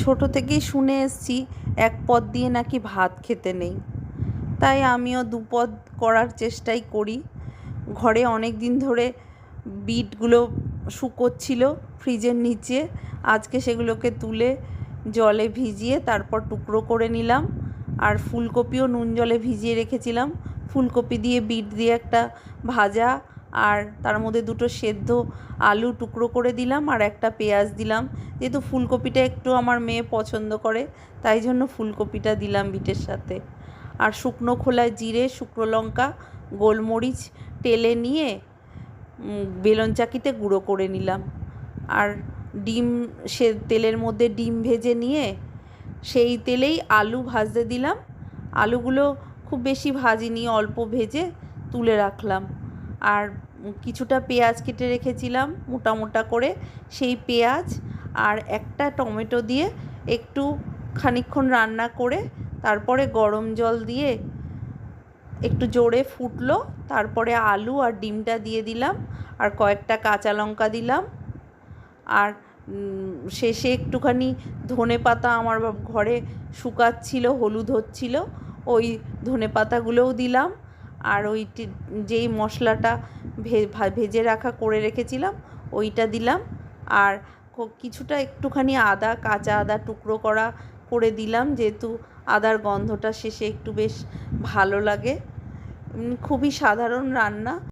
ছোট থেকেই শুনে এসেছি এক পদ দিয়ে নাকি ভাত খেতে নেই, তাই আমিও দুপদ করার চেষ্টাই করি। ঘরে অনেক দিন ধরে বিটগুলো শুকোচ্ছিল ফ্রিজের নিচে, আজকে সেগুলোকে তুলে জলে ভিজিয়ে তারপর টুকরো করে নিলাম। আর ফুলকপিও নুন জলে ভিজিয়ে রেখেছিলাম, ফুলকপি দিয়ে বিট দিয়ে একটা ভাজা, আর তার মধ্যে দুটো সেদ্ধ আলু টুকরো করে দিলাম আর একটা পেঁয়াজ দিলাম। যেহেতু ফুলকপিটা একটু আমার মেয়ে পছন্দ করে, তাই জন্য ফুলকপিটা দিলাম বিটের সাথে। আর শুকনো খোলায় জিরে, শুকনো লঙ্কা, গোলমরিচ টেলে নিয়ে বেলন চাকিতে গুঁড়ো করে নিলাম। আর ডিম, সে তেলের মধ্যে ডিম ভেজে নিয়ে সেই তেলেই আলু ভাজতে দিলাম। আলুগুলো খুব বেশি ভাজিনি, অল্প ভেজে তুলে রাখলাম। আর কিছুটা পেঁয়াজ কেটে রেখেছিলাম মোটা মোটা করে, সেই পেঁয়াজ আর একটা টমেটো দিয়ে একটু খানিকক্ষণ রান্না করে তারপরে গরম জল দিয়ে একটু জোরে ফুটলো, তারপরে আলু আর ডিমটা দিয়ে দিলাম আর কয়েকটা কাঁচা লঙ্কা দিলাম। আর শেষে একটুখানি ধনেপাতা আমার ঘরে শুকাচ্ছিল, হলুদ হচ্ছিল, ওই ধনেপাতাগুলোও দিলাম। আর ওই যেই মশলাটা ভেজে রাখা করে রেখেছিলাম ওইটা দিলাম। আর কিছুটা একটুখানি আদা, কাঁচা আদা টুকরো করা করে দিলাম, যেহেতু আদার গন্ধটা শেষে একটু বেশ ভালো লাগে। খুবই সাধারণ রান্না।